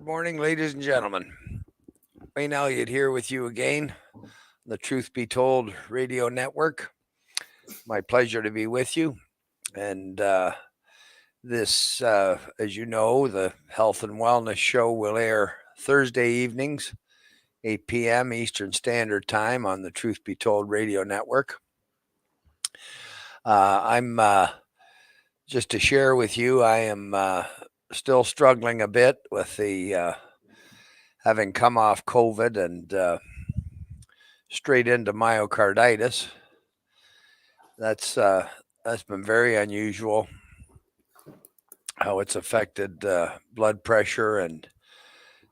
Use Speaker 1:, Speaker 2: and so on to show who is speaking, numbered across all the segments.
Speaker 1: morning, ladies and gentlemen. Wayne Elliott here with you again, the Truth Be Told Radio Network. My pleasure to be with you. And as you know, the Health and Wellness Show will air Thursday evenings, 8 p.m. Eastern Standard Time on the Truth Be Told Radio Network. I'm just to share with you, I am still struggling a bit with the having come off COVID and straight into myocarditis. That's been very unusual. How it's affected blood pressure and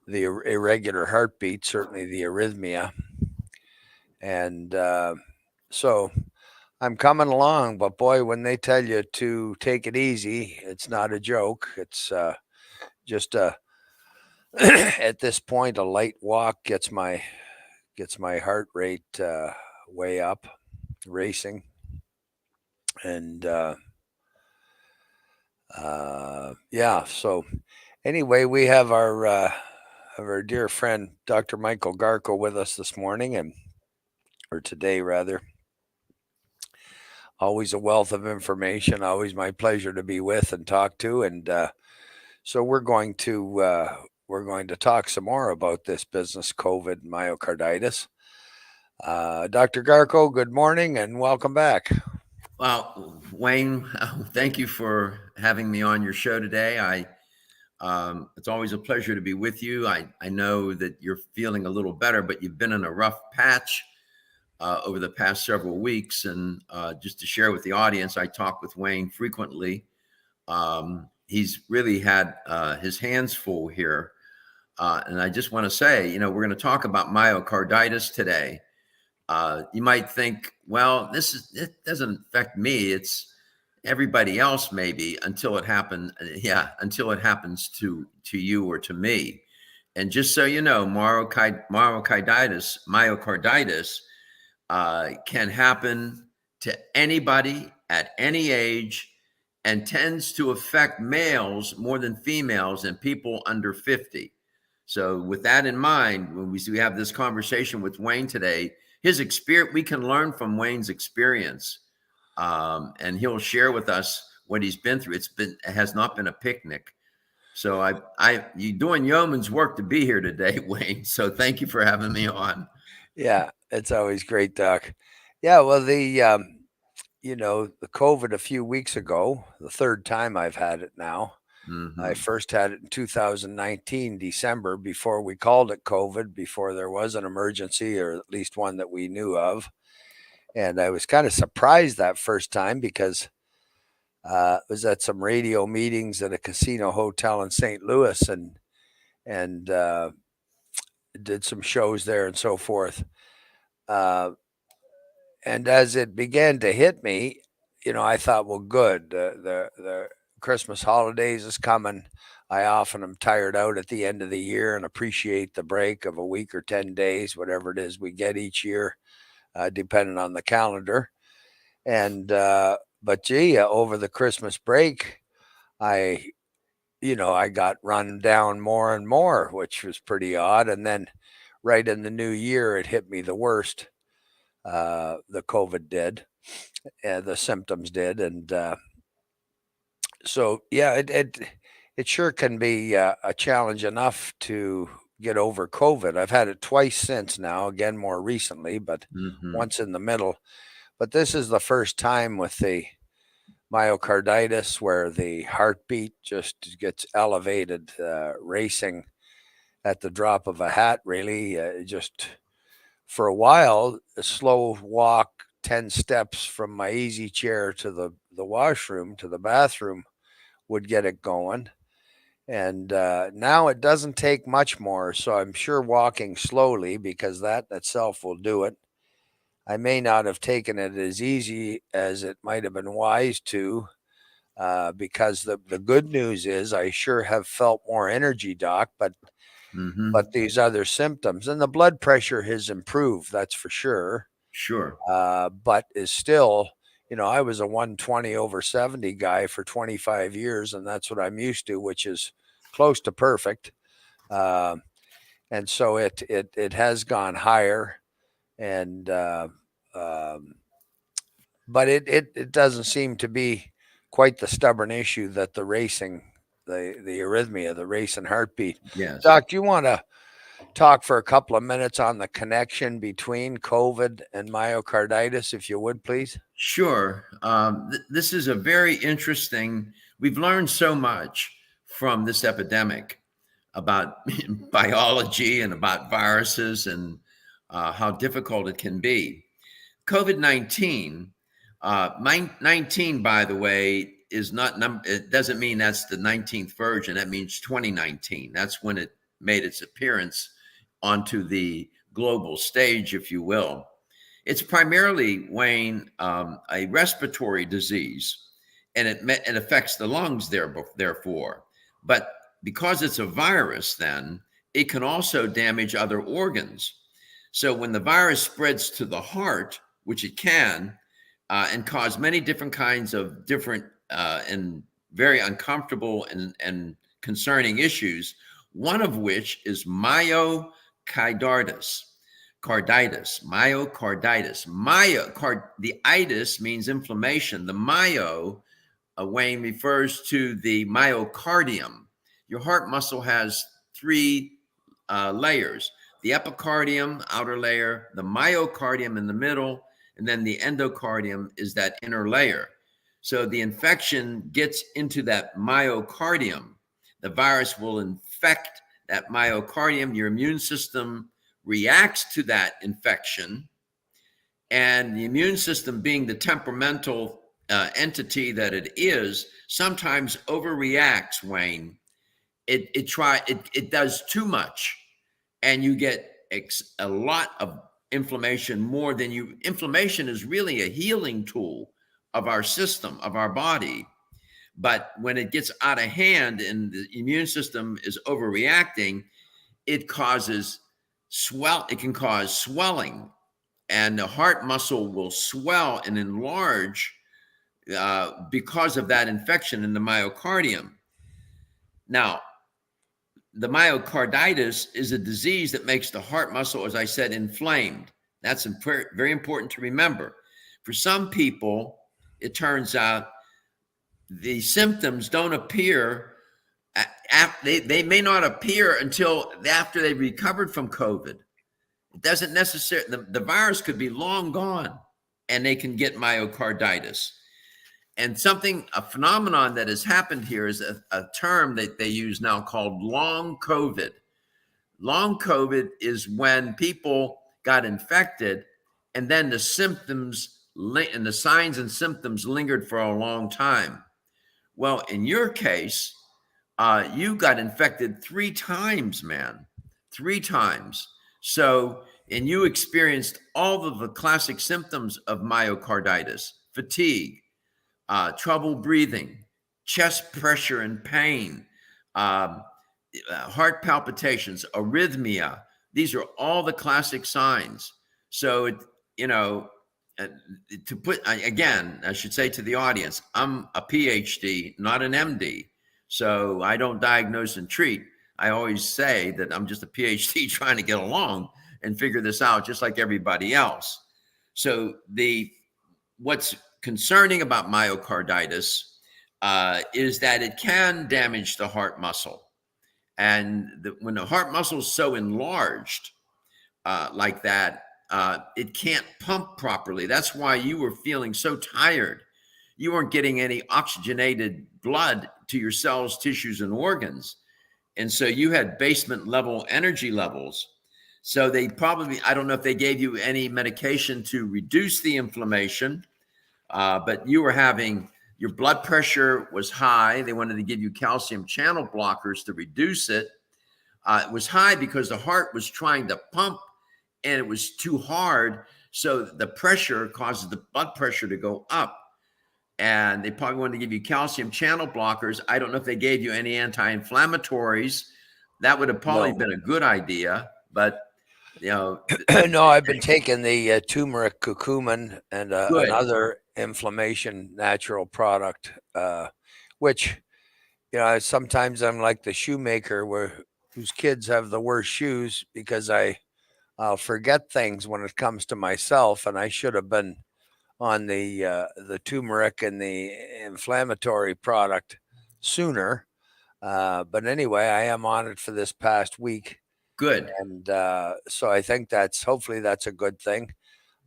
Speaker 1: the irregular heartbeat, certainly the arrhythmia, and so I'm coming along. But boy, when they tell you to take it easy, it's not a joke. It's just a at this point, a light walk gets my heart rate way up, racing, and yeah. So anyway, we have our dear friend Dr. Michael Garko with us this morning, or today rather. Always a wealth of information. Always my pleasure to be with and talk to, and so we're going to talk some more about this business, COVID myocarditis. Dr. Garko, good morning and welcome back.
Speaker 2: Well, Wayne, thank you for having me on your show today. It's always a pleasure to be with you. I know that you're feeling a little better, but you've been in a rough patch over the past several weeks. And just to share with the audience, I talk with Wayne frequently. He's really had his hands full here. And I just want to say, we're going to talk about myocarditis today. You might think, well, it doesn't affect me. It's everybody else, maybe, until it happens. Yeah, until it happens to you or to me. And just so you know, myocarditis can happen to anybody at any age, and tends to affect males more than females and people under 50. So with that in mind, when we have this conversation with Wayne today, his experience, we can learn from Wayne's experience, and he'll share with us what he's been through. It has not been a picnic. So you're doing yeoman's work to be here today, Wayne. So thank you for having me on.
Speaker 1: Yeah, it's always great, Doc. Yeah, well, the COVID a few weeks ago, the third time I've had it now.
Speaker 2: Mm-hmm.
Speaker 1: I first had it in 2019, December, before we called it COVID, before there was an emergency, or at least one that we knew of. And I was kind of surprised that first time because I was at some radio meetings at a casino hotel in St. Louis and did some shows there and so forth. And as it began to hit me, I thought, well, good. The Christmas holidays is coming. I often am tired out at the end of the year and appreciate the break of a week or 10 days, whatever it is we get each year, depending on the calendar. And, but gee, over the Christmas break, I got run down more and more, which was pretty odd. And then right in the new year, it hit me the worst. The COVID did, the symptoms did. And, so yeah, it sure can be a challenge enough to get over COVID. I've had it twice since now, again more recently, but once in the middle. But this is the first time with the myocarditis where the heartbeat just gets elevated, racing at the drop of a hat. Really, just for a while, a slow walk, 10 steps from my easy chair to the washroom to the bathroom would get it going. And now it doesn't take much more. So I'm sure walking slowly, because that itself will do it. I may not have taken it as easy as it might have been wise to, because the good news is I sure have felt more energy, Doc, but these other symptoms, and the blood pressure has improved, that's for sure.
Speaker 2: Sure.
Speaker 1: But is still, I was a 120/70 guy for 25 years, and that's what I'm used to, which is close to perfect. And so it has gone higher, and um, but it doesn't seem to be quite the stubborn issue that the arrhythmia, the racing heartbeat.
Speaker 2: Yes.
Speaker 1: Doc, do you want to talk for a couple of minutes on the connection between COVID and myocarditis, if you would, please?
Speaker 2: Sure. This is a very interesting. We've learned so much from this epidemic about biology and about viruses and how difficult it can be. COVID-19, 19, by the way, is not, it doesn't mean that's the 19th version. That means 2019. That's when it made its appearance onto the global stage, if you will. It's primarily, Wayne, a respiratory disease, and it affects the lungs therefore. But because it's a virus, then it can also damage other organs. So when the virus spreads to the heart, which it can, and cause many different kinds of different and very uncomfortable and concerning issues, one of which is myocarditis. Myocarditis. The itis means inflammation. The Wayne, refers to the myocardium. Your heart muscle has three layers: the epicardium, outer layer, the myocardium in the middle, and then the endocardium is that inner layer. So the infection gets into that myocardium. The virus will infect that myocardium. Your immune system reacts to that infection. And the immune system, being the temperamental entity that it is, sometimes overreacts, Wayne. It does too much, and you get a lot of inflammation more than you. Inflammation is really a healing tool of our system, of our body. But when it gets out of hand and the immune system is overreacting, it causes it can cause swelling, and the heart muscle will swell and enlarge because of that infection in the myocardium. Now, the myocarditis is a disease that makes the heart muscle, as I said, inflamed. That's very important to remember. For some people, it turns out the symptoms don't appear. They may not appear until after they've recovered from COVID. It doesn't necessarily, the virus could be long gone and they can get myocarditis. And a phenomenon that has happened here is a term that they use now called long COVID. Long COVID is when people got infected and then the symptoms and the signs and symptoms lingered for a long time. Well, in your case, you got infected 3 times, man, 3 times. So, and you experienced all of the classic symptoms of myocarditis: fatigue, trouble breathing, chest pressure and pain, heart palpitations, arrhythmia. These are all the classic signs. So, to put, again, I should say to the audience, I'm a PhD, not an MD. So I don't diagnose and treat. I always say that I'm just a PhD trying to get along and figure this out just like everybody else. So what's concerning about myocarditis is that it can damage the heart muscle. And when the heart muscle is so enlarged like that, it can't pump properly. That's why you were feeling so tired. You weren't getting any oxygenated blood to your cells, tissues, and organs. And so you had basement level energy levels. So they probably, I don't know if they gave you any medication to reduce the inflammation, but you were having, your blood pressure was high. They wanted to give you calcium channel blockers to reduce it. It was high because the heart was trying to pump and it was too hard. So the pressure causes the blood pressure to go up. And they probably wanted to give you calcium channel blockers. I don't know if they gave you any anti-inflammatories. That would have probably been a good idea, but
Speaker 1: no, I've been taking the turmeric curcumin and another inflammation natural product, which, sometimes I'm like the shoemaker where whose kids have the worst shoes because I'll forget things when it comes to myself, and I should have been on the turmeric and the inflammatory product sooner. But anyway, I am on it for this past week,
Speaker 2: Good.
Speaker 1: and so I think hopefully that's a good thing.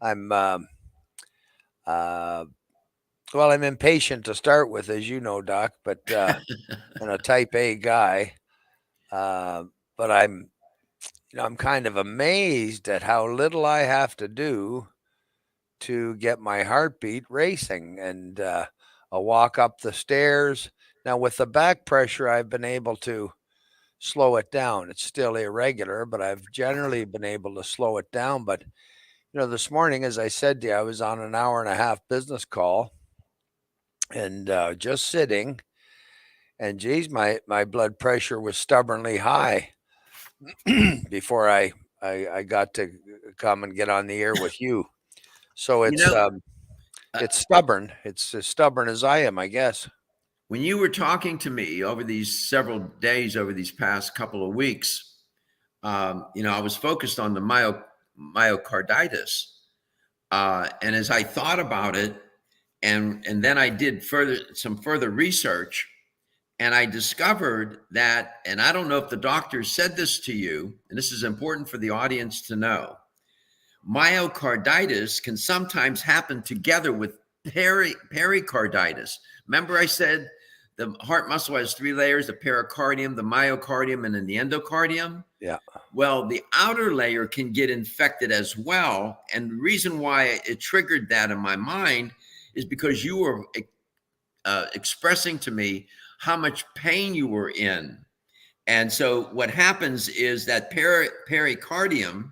Speaker 1: I'm uh, well, I'm impatient to start with, as you know, Doc, but and a type A guy. Uh, but I'm kind of amazed at how little I have to do to get my heartbeat racing, and a walk up the stairs. Now, with the back pressure, I've been able to slow it down. It's still irregular, but I've generally been able to slow it down. But this morning, as I said to you, I was on an hour and a half business call, and just sitting, and geez, my blood pressure was stubbornly high before I got to come and get on the air with you. So
Speaker 2: You know, uh,
Speaker 1: it's stubborn. It's as stubborn as I am, I guess.
Speaker 2: when you were talking to me over these several days, over these past couple of weeks, I was focused on the myocarditis. And as I thought about it, and then I did some further research, and I discovered that, and I don't know if the doctor said this to you, and this is important for the audience to know. Myocarditis can sometimes happen together with pericarditis. Remember, I said the heart muscle has three layers: the pericardium, the myocardium, and then the endocardium.
Speaker 1: Yeah.
Speaker 2: Well, the outer layer can get infected as well. And the reason why it triggered that in my mind is because you were expressing to me how much pain you were in. And so what happens is that pericardium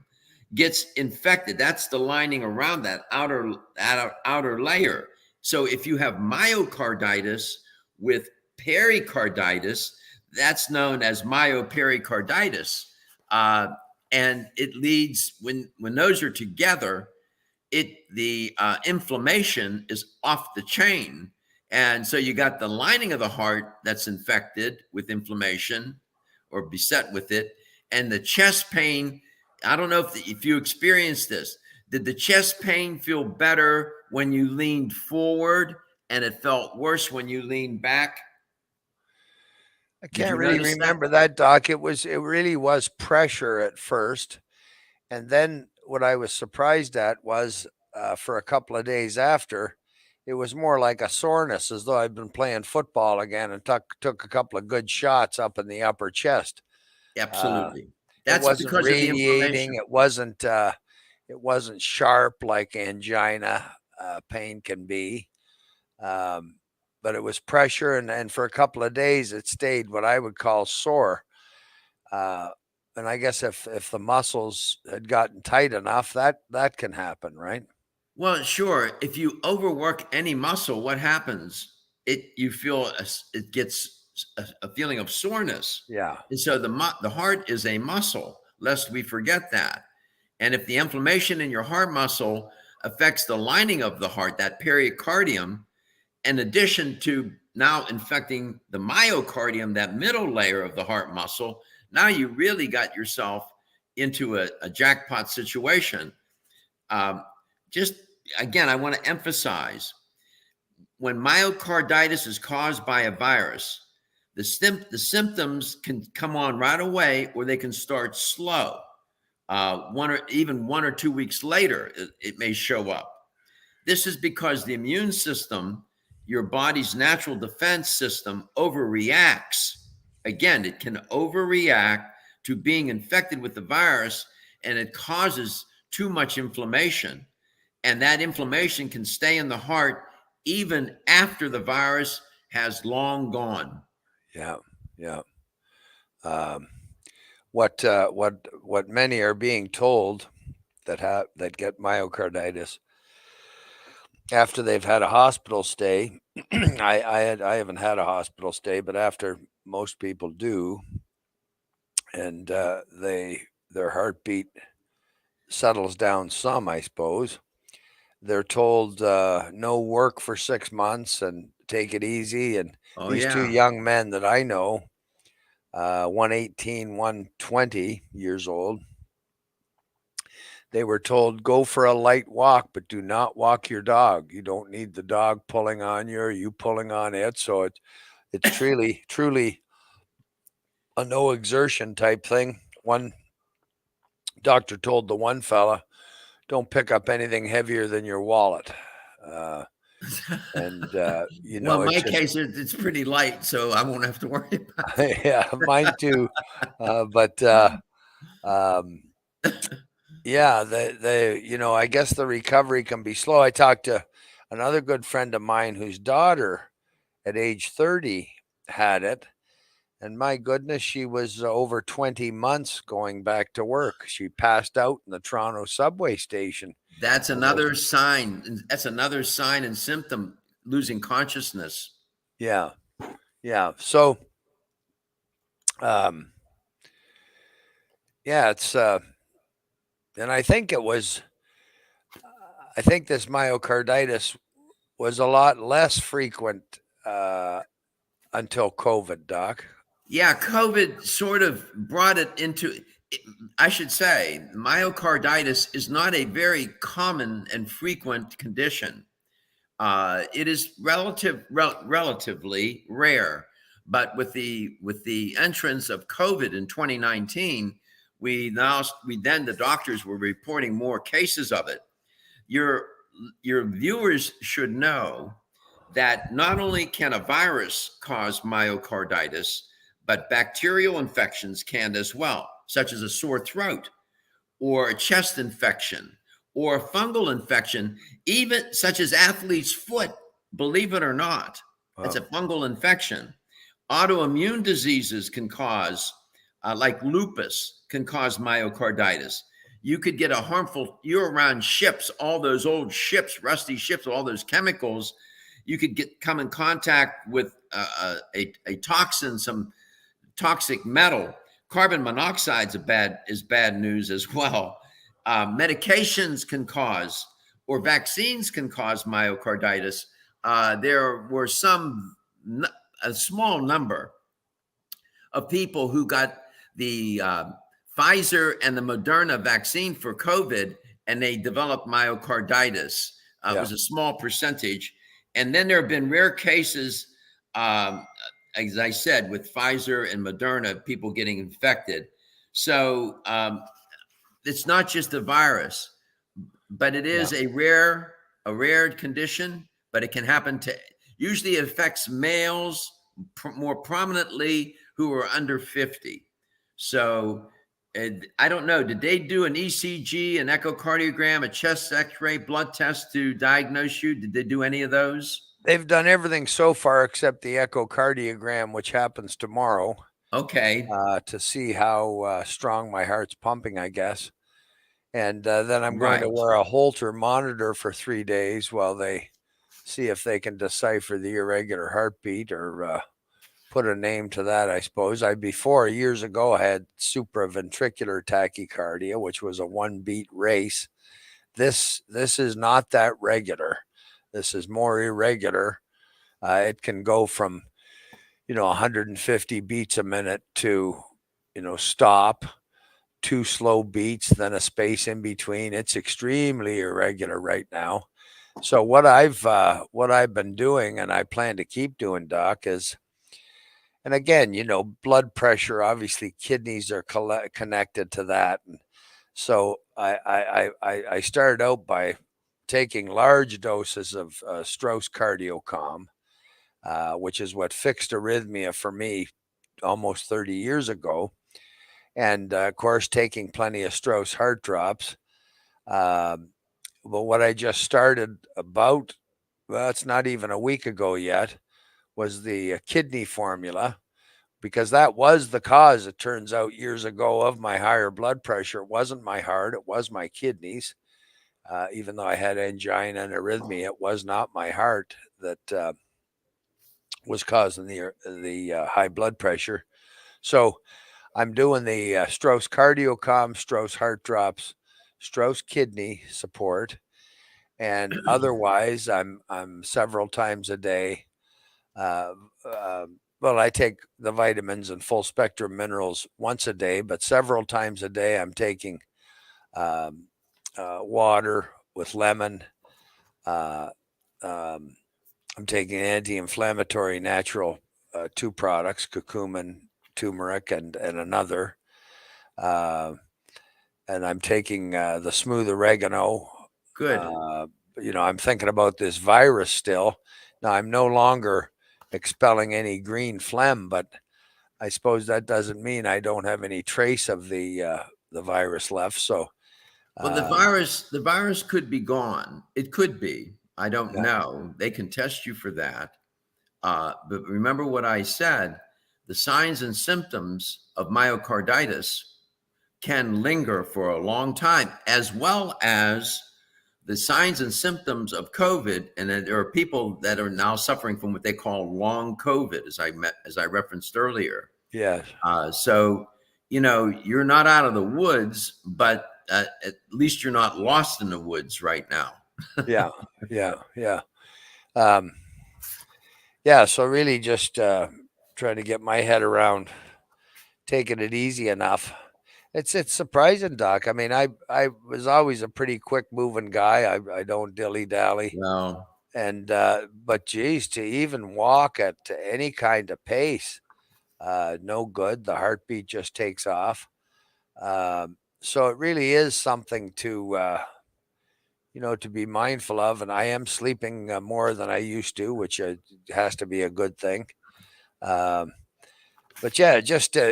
Speaker 2: gets infected. That's the lining around that outer layer. So if you have myocarditis with pericarditis, that's known as myopericarditis. And it leads, when those are together, the inflammation is off the chain. And so you got the lining of the heart that's infected with inflammation or beset with it, and the chest pain. I don't know if you experienced this. Did the chest pain feel better when you leaned forward, and it felt worse when you leaned back?
Speaker 1: I
Speaker 2: Did
Speaker 1: can't
Speaker 2: you
Speaker 1: really
Speaker 2: notice that?
Speaker 1: remember that, Doc. It really was pressure at first, and then what I was surprised at was for a couple of days after, it was more like a soreness, as though I'd been playing football again and took a couple of good shots up in the upper chest. Uh,
Speaker 2: Absolutely.
Speaker 1: it
Speaker 2: That's
Speaker 1: wasn't
Speaker 2: because of the
Speaker 1: radiating.
Speaker 2: inflammation.
Speaker 1: It wasn't sharp like angina pain can be. Um, but it was pressure, and for a couple of days it stayed what I would call sore. Uh, and I guess if the muscles had gotten tight enough, that can happen, right?
Speaker 2: Well, sure. If you overwork any muscle, what happens? You feel it gets a feeling of soreness,
Speaker 1: Yeah,
Speaker 2: and so the heart is a muscle. Lest we forget that. And if the inflammation in your heart muscle affects the lining of the heart, that pericardium, in addition to now infecting the myocardium, that middle layer of the heart muscle, now you really got yourself into a jackpot situation. Um, just again, I want to emphasize, when myocarditis is caused by a virus, the symptoms can come on right away, or they can start slow. 1 or 2 weeks later, it may show up. This is because the immune system, your body's natural defense system, overreacts. Again, it can overreact to being infected with the virus, and it causes too much inflammation. And that inflammation can stay in the heart even after the virus has long gone.
Speaker 1: yeah, yeah. Um, what many are being told that get myocarditis after they've had a hospital stay. I haven't had a hospital stay, but after most people do, and their heartbeat settles down some, I suppose. They're told no work for 6 months and take it easy. And
Speaker 2: Oh,
Speaker 1: these two
Speaker 2: yeah.
Speaker 1: young men that I know, 118, 120 years old. They were told, go for a light walk, but do not walk your dog. You don't need the dog pulling on you or you pulling on it. So it's truly a no exertion type thing. One doctor told the one fella, don't pick up anything heavier than your wallet. Uh, and
Speaker 2: Well, in
Speaker 1: it's
Speaker 2: my
Speaker 1: just,
Speaker 2: case, it's pretty light, so I won't have to worry about
Speaker 1: yeah, mine too. But um, yeah, I guess the recovery can be slow. I talked to another good friend of mine whose daughter at age 30 had it. And my goodness, she was over 20 months going back to work. She passed out in the Toronto subway station.
Speaker 2: That's another sign. That's another sign and symptom, losing consciousness.
Speaker 1: Yeah. Yeah. So, um, yeah, and I think I think this myocarditis was a lot less frequent until COVID, Doc.
Speaker 2: Yeah, COVID sort of brought it into, I should say, myocarditis is not a very common and frequent condition. It is relatively rare, but with the entrance of COVID in 2019, we then the doctors were reporting more cases of it. Your your viewers should know that not only can a virus cause myocarditis, but bacterial infections can as well, such as a sore throat or a chest infection or a fungal infection, even such as athlete's foot, believe it or not. It's
Speaker 1: Wow.
Speaker 2: a fungal infection. Autoimmune diseases can cause, like lupus, can cause myocarditis. You could get a harmful, you're around ships, all those old ships, rusty ships, all those chemicals. You could come in contact with a toxin, some toxic metal. Carbon monoxide is bad news as well. Medications can cause, or vaccines can cause myocarditis. There were a small number of people who got the Pfizer and the Moderna vaccine for COVID, and they developed myocarditis. It
Speaker 1: Yeah.
Speaker 2: was a small percentage. And then there have been rare cases, um, as I said, with Pfizer and Moderna, people getting infected. So it's not just the virus, but it
Speaker 1: Yeah.
Speaker 2: is a rare condition, but it can happen to, usually it affects males more prominently who are under 50. So I don't know, did they do an ECG, an echocardiogram, a chest x-ray, blood test to diagnose you? Did they do any of those?
Speaker 1: They've done everything so far except the echocardiogram, which happens tomorrow,
Speaker 2: Okay,
Speaker 1: to see how strong my heart's pumping, I guess. And then I'm going to
Speaker 2: right.
Speaker 1: wear a Holter monitor for 3 days while they see if they can decipher the irregular heartbeat or put a name to that, I suppose. Before years ago, I had supraventricular tachycardia, which was a one beat race. This is not that regular. This is more irregular. It can go from 150 beats a minute to stop, two slow beats, then a space in between. It's extremely irregular right now. So what I've been doing, and I plan to keep doing, Doc, is, and again, blood pressure. Obviously, kidneys are connected to that, and so I started out by taking large doses of Strauss Cardiocom, which is what fixed arrhythmia for me almost 30 years ago. And of course, taking plenty of Strauss heart drops. Um, but what I just started about, well, it's not even a week ago yet, was the kidney formula, because that was the cause, it turns out, years ago, of my higher blood pressure. It wasn't my heart, it was my kidneys. Even though I had angina and arrhythmia, it was not my heart that was causing the high blood pressure. So I'm doing the Strauss Cardiocom, Strauss heart drops, Strauss kidney support, and otherwise I'm several times a day uh, well, I take the vitamins and full spectrum minerals once a day, but several times a day I'm taking um, water with lemon. Uh, um, I'm taking anti-inflammatory natural two products, curcumin, turmeric, and another. Uh, and I'm taking the smooth oregano.
Speaker 2: Good.
Speaker 1: Uh, I'm thinking about this virus still. Now, I'm no longer expelling any green phlegm, but I suppose that doesn't mean I don't have any trace of the virus left. So,
Speaker 2: Well,
Speaker 1: uh,
Speaker 2: the virus could be gone. It could be. I don't
Speaker 1: yeah,
Speaker 2: know. They can test you for that. But remember what I said, the signs and symptoms of myocarditis can linger for a long time, as well as the signs and symptoms of COVID. And then there are people that are now suffering from what they call long COVID, as I referenced earlier.
Speaker 1: yeah,
Speaker 2: So, you're not out of the woods, but at least you're not lost in the woods right now.
Speaker 1: yeah, yeah, yeah. Um, yeah. So really, just trying to get my head around taking it easy enough. It's surprising, Doc. I mean, I was always a pretty quick moving guy. I don't dilly dally,
Speaker 2: Well,
Speaker 1: and but geez, to even walk at any kind of pace, no good. The heartbeat just takes off. So it really is something to be mindful of. And I am sleeping more than I used to, which has to be a good thing. Um, but yeah, just um,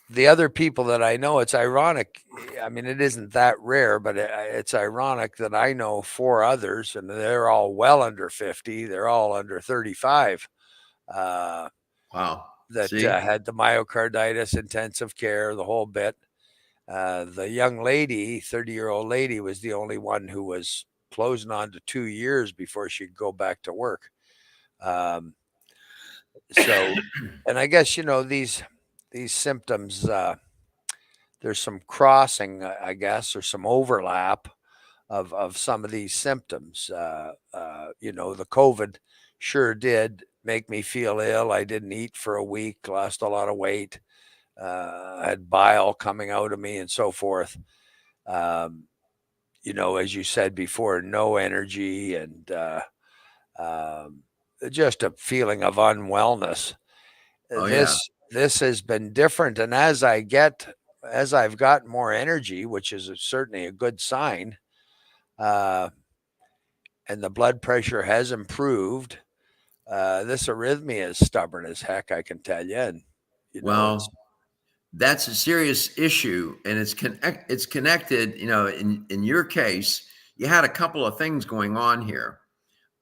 Speaker 1: the other people that I know, it's ironic. I mean, it isn't that rare, but it's ironic that I know four others, and they're all well under 50. They're all under 35. Uh,
Speaker 2: wow.
Speaker 1: that
Speaker 2: See?
Speaker 1: had the myocarditis, intensive care, the whole bit. The young lady, 30-year-old lady, was the only one who was closing on to 2 years before she'd go back to work. Um, so, and I guess these symptoms. There's some crossing, I guess, or some overlap of some of these symptoms. The COVID sure did make me feel ill. I didn't eat for a week, lost a lot of weight, I had bile coming out of me, and so forth. Um, as you said before, no energy and um, just a feeling of unwellness.
Speaker 2: Oh, yeah.
Speaker 1: This has been different, and as I've got more energy, which is certainly a good sign, uh, and the blood pressure has improved. This arrhythmia is stubborn as heck, I can tell you, and it's
Speaker 2: Well, that's a serious issue, and it's connected. In your case, you had a couple of things going on here.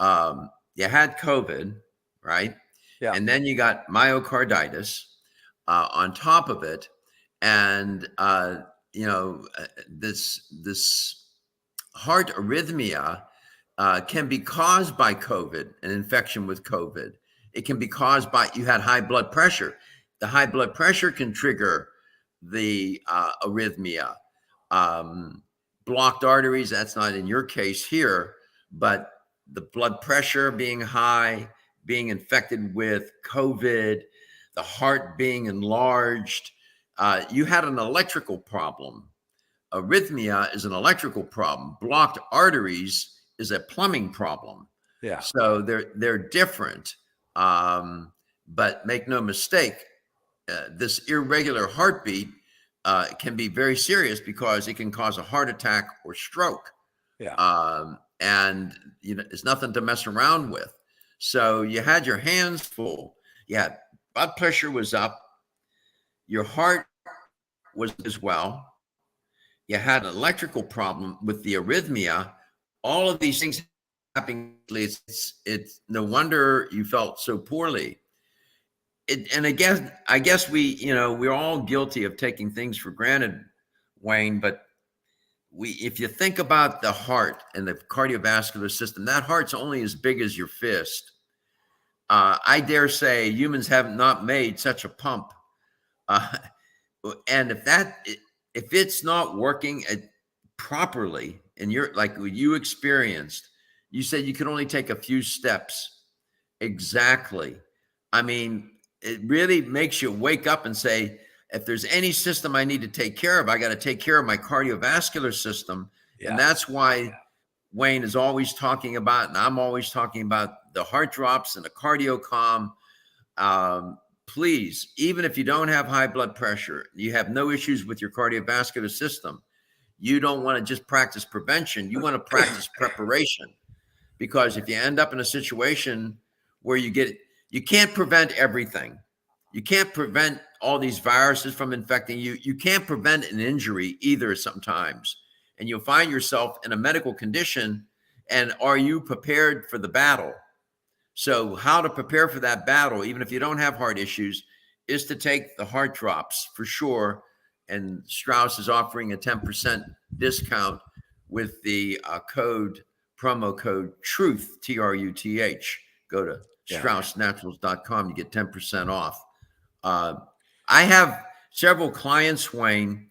Speaker 2: You had COVID, right?
Speaker 1: yeah,
Speaker 2: And then you got myocarditis on top of it, and this heart arrhythmia can be caused by COVID, an infection with COVID. It can be caused by you had high blood pressure. The high blood pressure can trigger the arrhythmia. Um, Blocked arteries, that's not in your case here, but the blood pressure being high, being infected with COVID, the heart being enlarged. You had an electrical problem. Arrhythmia is an electrical problem. Blocked arteries is a plumbing problem.
Speaker 1: yeah,
Speaker 2: So they're different. But make no mistake, this irregular heartbeat can be very serious because it can cause a heart attack or stroke.
Speaker 1: yeah,
Speaker 2: And it's nothing to mess around with. So you had your hands full. Yeah, blood pressure was up. Your heart was as well. You had an electrical problem with the arrhythmia. All of these things happening. It's no wonder you felt so poorly. And I guess we're all guilty of taking things for granted, Wayne. But if you think about the heart and the cardiovascular system, that heart's only as big as your fist. I dare say humans have not made such a pump. Uh, and if it's not working properly, and you're like you experienced, you said you could only take a few steps, Exactly. I mean, it really makes you wake up and say, if there's any system I need to take care of, I got to take care of my cardiovascular system. And
Speaker 1: Yeah.
Speaker 2: that's why Wayne is always talking about, and I'm always talking about the heart drops and the cardio calm. Please, even if you don't have high blood pressure, you have no issues with your cardiovascular system, you don't want to just practice prevention. You want to practice preparation, because if you end up in a situation where you can't prevent everything. You can't prevent all these viruses from infecting you. You can't prevent an injury either sometimes. And you'll find yourself in a medical condition. And are you prepared for the battle? So, how to prepare for that battle, even if you don't have heart issues, is to take the heart drops for sure. And Strauss is offering a 10% discount with the promo code TRUTH, TRUTH. Go to
Speaker 1: Yeah.
Speaker 2: straussnaturals.com. You get 10% off. Uh, I have several clients, Wayne.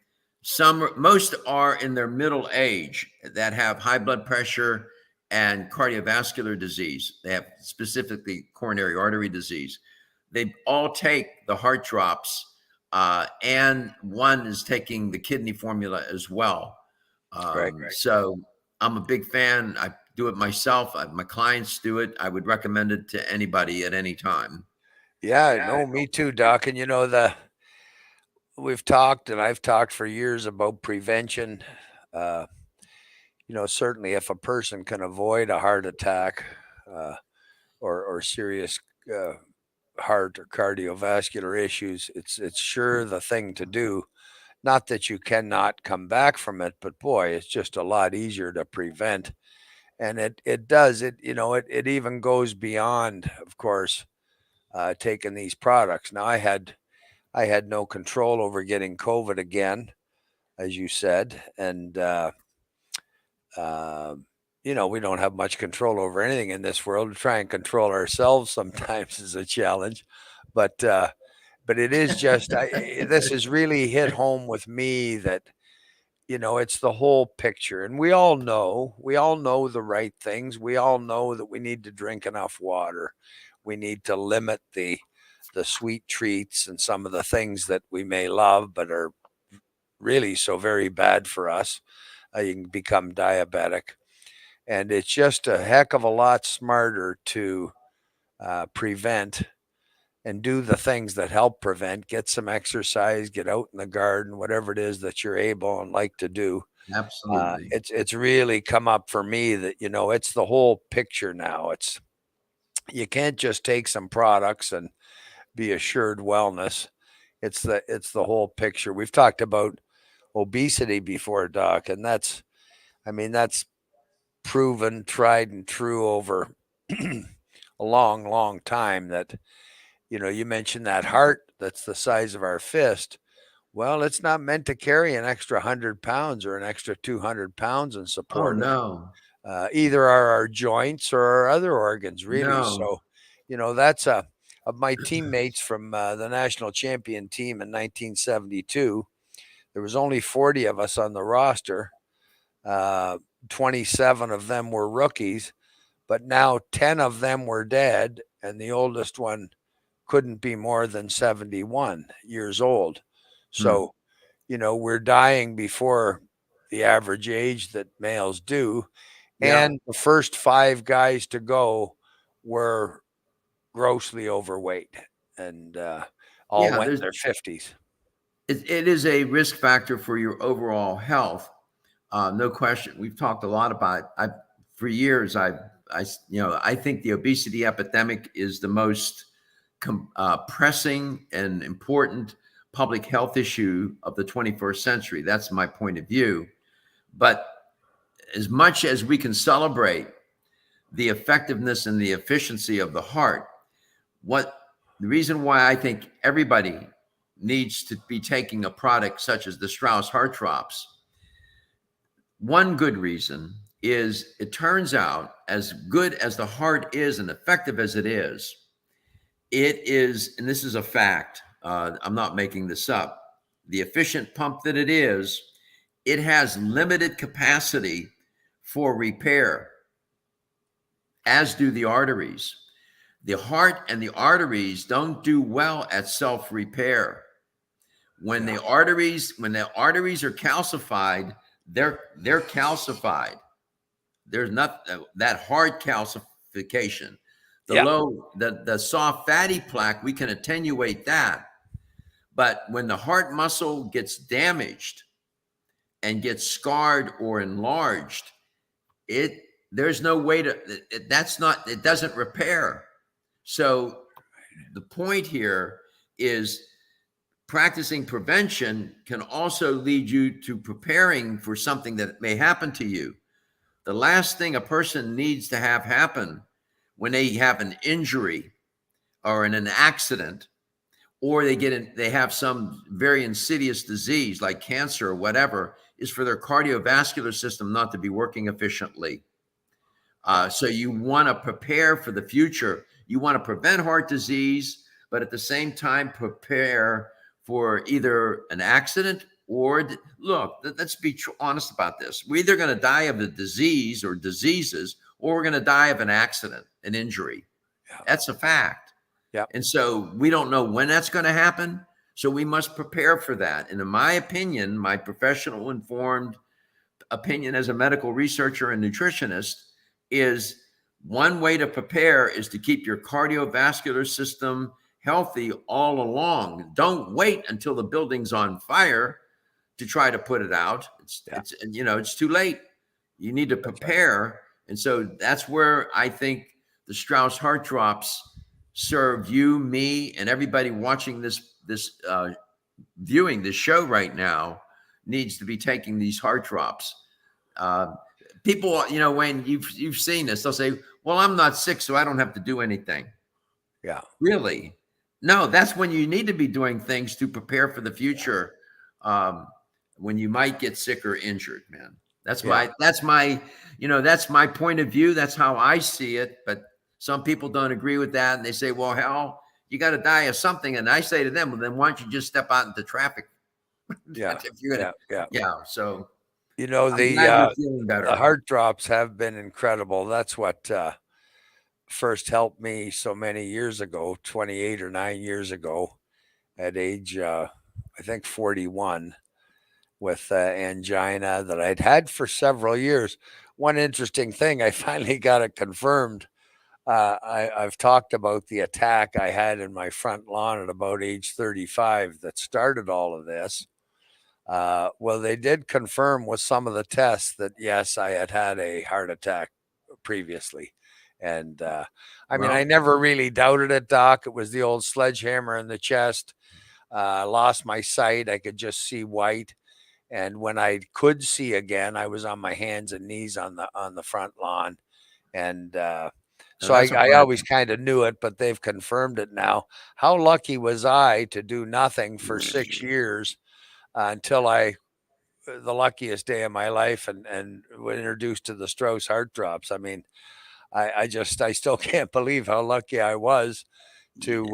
Speaker 2: Most are in their middle age that have high blood pressure and cardiovascular disease. They have specifically coronary artery disease. They all take the heart drops, and one is taking the kidney formula as well.
Speaker 1: Right.
Speaker 2: So I'm a big fan. I do it myself. My clients do it. I would recommend it to anybody at any time.
Speaker 1: Yeah. No, me too, Doc. And we've talked and I've talked for years about prevention. Uh, certainly if a person can avoid a heart attack, uh, or serious uh, heart or cardiovascular issues, it's sure the thing to do. Not that you cannot come back from it, but boy, it's just a lot easier to prevent. And it does it even goes beyond, of course, taking these products. Now I had no control over getting COVID again, as you said, and uh, we don't have much control over anything in this world. To try and control ourselves sometimes is a challenge, but it is just this has really hit home with me that it's the whole picture, and we all know the right things. We all know that we need to drink enough water. We need to limit the sweet treats and some of the things that we may love but are really so very bad for us. You can become diabetic, and it's just a heck of a lot smarter to prevent and do the things that help prevent. Get some exercise, get out in the garden, whatever it is that you're able and like to do.
Speaker 2: Absolutely.
Speaker 1: It's really come up for me that it's the whole picture now. It's You can't just take some products and be assured wellness. It's the whole picture. We've talked about obesity before, Doc, and that's proven, tried and true over a long, long time. That you mentioned that heart that's the size of our fist. Well, it's not meant to carry an extra 100 pounds or an extra 200 pounds and
Speaker 2: Oh,
Speaker 1: support it.
Speaker 2: no,
Speaker 1: Either are our joints or our other organs, really.
Speaker 2: no.
Speaker 1: So, that's of my teammates from the national champion team in 1972. There was only 40 of us on the roster. Uh, 27 of them were rookies, but now 10 of them were dead, and the oldest one couldn't be more than 71 years old.
Speaker 2: Hmm.
Speaker 1: So, we're dying before the average age that males do.
Speaker 2: Yeah.
Speaker 1: And the first five guys to go were grossly overweight and all
Speaker 2: Yeah.
Speaker 1: went in their 50s.
Speaker 2: It is a risk factor for your overall health. No question. We've talked a lot about. For years. I think the obesity epidemic is the most pressing and important public health issue of the 21st century. That's my point of view. But as much as we can celebrate the effectiveness and the efficiency of the heart, what the reason why I think everybody needs to be taking a product such as the Strauss Heart Drops, one good reason is it turns out, as good as the heart is and effective as it is, and this is a fact, I'm not making this up, the efficient pump that it is, it has limited capacity for repair, as do the arteries. The heart and the arteries don't do well at self-repair. When
Speaker 1: Yeah.
Speaker 2: the arteries are calcified, they're calcified. There's not that hard calcification.
Speaker 1: Yeah.
Speaker 2: The soft fatty plaque, we can attenuate that. But when the heart muscle gets damaged and gets scarred or enlarged, it there's no way to that's not it doesn't repair. So the point here is practicing prevention can also lead you to preparing for something that may happen to you. The last thing a person needs to have happen when they have an injury or in an accident, or they have some very insidious disease like cancer or whatever, is for their cardiovascular system not to be working efficiently.
Speaker 1: Yeah.
Speaker 2: So you want to prepare for the future. You want to prevent heart disease, but at the same time prepare for either an accident or look. Let's be honest about this. We're either going to die of a disease or diseases, or we're going to die of an accident, an injury.
Speaker 1: Yeah.
Speaker 2: That's a fact.
Speaker 1: Yeah.
Speaker 2: And so we don't know when that's going to happen. So we must prepare for that. And in my opinion, my professional informed opinion as a medical researcher and nutritionist is one way to prepare is to keep your cardiovascular system healthy all along. Don't wait until the building's on fire to try to put it out. It's too late. You need to prepare. And so that's where I think the Strauss Heart Drops serve you, me, and everybody watching this viewing this show right now needs to be taking these heart drops. People, when you've seen this, they'll say, "Well, I'm not sick, so I don't have to do anything."
Speaker 1: Yeah.
Speaker 2: Really? No, that's when you need to be doing things to prepare for the future. When you might get sick or injured, man. That's my point of view. That's how I see it. But some people don't agree with that, and they say, "Well, hell, you got to die of something." And I say to them, "Well, then why don't you just step out into traffic?"
Speaker 1: Yeah.
Speaker 2: If you're gonna, yeah. So I'm glad you're feeling
Speaker 1: the
Speaker 2: better.
Speaker 1: heart drops have been incredible. That's what first helped me so many years ago, 28 or 9 years ago, at age I think 41, with angina that I'd had for several years. One interesting thing, I finally got it confirmed. I've talked about the attack I had in my front lawn at about age 35 that started all of this. Well, they did confirm with some of the tests that yes, I had had a heart attack previously. And I mean, I
Speaker 2: Well,
Speaker 1: never really doubted it, Doc. It was the old sledgehammer in the chest. Lost my sight. I could just see white. And when I could see again, I was on my hands and knees on the front lawn. And so
Speaker 2: that's a
Speaker 1: I always
Speaker 2: blessing.
Speaker 1: kind of knew it, but they've confirmed it now. How lucky was I to do nothing for 6 years until the luckiest day of my life and was introduced to the Strauss heart drops. I mean, I still can't believe how lucky I was to,